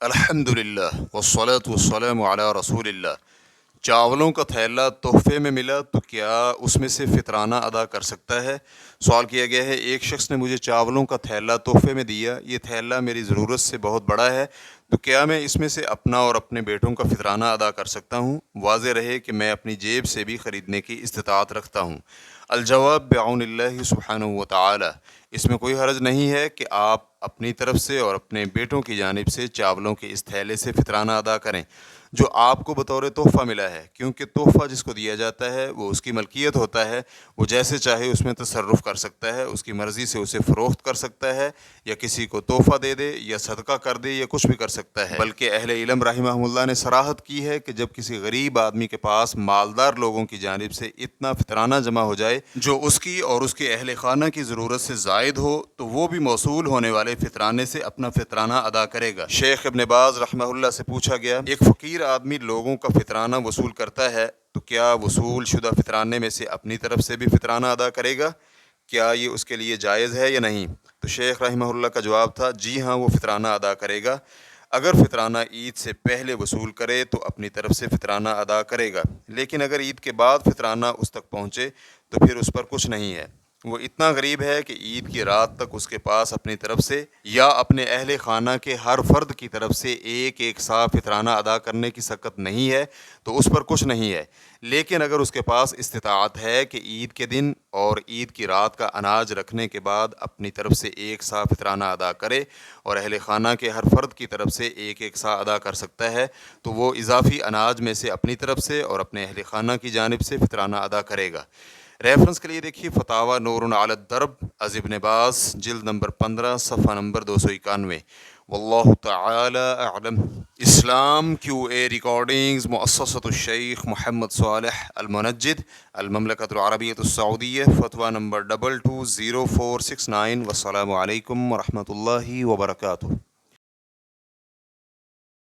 الحمدللہ والصلاة والسلام علی رسول اللہ۔ چاولوں کا تھیلا تحفے میں ملا تو کیا اس میں سے فطرانہ ادا کر سکتا ہے؟ سوال کیا گیا ہے، ایک شخص نے مجھے چاولوں کا تھیلا تحفے میں دیا، یہ تھیلا میری ضرورت سے بہت بڑا ہے، تو کیا میں اس میں سے اپنا اور اپنے بیٹوں کا فطرانہ ادا کر سکتا ہوں؟ واضح رہے کہ میں اپنی جیب سے بھی خریدنے کی استطاعت رکھتا ہوں۔ الجواب بعون اللہ سبحانہ و تعالی، اس میں کوئی حرج نہیں ہے کہ آپ اپنی طرف سے اور اپنے بیٹوں کی جانب سے چاولوں کے اس تھیلے سے فطرانہ ادا کریں جو آپ کو بطور تحفہ ملا ہے، کیونکہ تحفہ جس کو دیا جاتا ہے وہ اس کی ملکیت ہوتا ہے، وہ جیسے چاہے اس میں تصرف کر سکتا ہے، اس کی مرضی سے اسے فروخت کر سکتا ہے، یا کسی کو تحفہ دے دے یا صدقہ کر دے یا کچھ بھی کر سکتا ہے۔ بلکہ اہل علم رحمہ اللہ نے صراحت کی ہے کہ جب کسی غریب آدمی کے پاس مالدار لوگوں کی جانب سے اتنا فطرانہ جمع ہو جائے جو اس کی اور اس کے اہل خانہ کی ضرورت سے زائد ہو، تو وہ بھی موصول ہونے والے فطرانے سے اپنا فطرانہ ادا کرے گا۔ شیخ ابن باز رحمہ اللہ سے پوچھا گیا، ایک فقیر آدمی لوگوں کا فطرانہ وصول کرتا ہے تو کیا وصول شدہ فطرانے میں سے اپنی طرف سے بھی فطرانہ ادا کرے گا؟ کیا یہ اس کے لیے جائز ہے یا نہیں؟ تو شیخ رحمہ اللہ کا جواب تھا، جی ہاں، وہ فطرانہ ادا کرے گا۔ اگر فطرانہ عید سے پہلے وصول کرے تو اپنی طرف سے فطرانہ ادا کرے گا، لیکن اگر عید کے بعد فطرانہ اس تک پہنچے تو پھر اس پر کچھ نہیں ہے۔ وہ اتنا غریب ہے کہ عید کی رات تک اس کے پاس اپنی طرف سے یا اپنے اہل خانہ کے ہر فرد کی طرف سے ایک سا فطرانہ ادا کرنے کی سکت نہیں ہے، تو اس پر کچھ نہیں ہے۔ لیکن اگر اس کے پاس استطاعت ہے کہ عید کے دن اور عید کی رات کا اناج رکھنے کے بعد اپنی طرف سے ایک سا فطرانہ ادا کرے اور اہل خانہ کے ہر فرد کی طرف سے ایک سا ادا کر سکتا ہے، تو وہ اضافی اناج میں سے اپنی طرف سے اور اپنے اہل خانہ کی جانب سے فطرانہ ادا کرے گا۔ ریفرنس کے لیے دیکھیے فتاوی نور علی الدرب از ابن باز، جلد نمبر 15، صفحہ نمبر 291۔ واللہ تعالی اعلم۔ اسلام کیو اے ریکارڈنگز، مؤسسۃ الشیخ محمد صالح المنجد، المملکۃ العربیۃ السعودیہ، فتویٰ نمبر 220469۔ والسلام علیکم ورحمۃ اللہ وبرکاتہ۔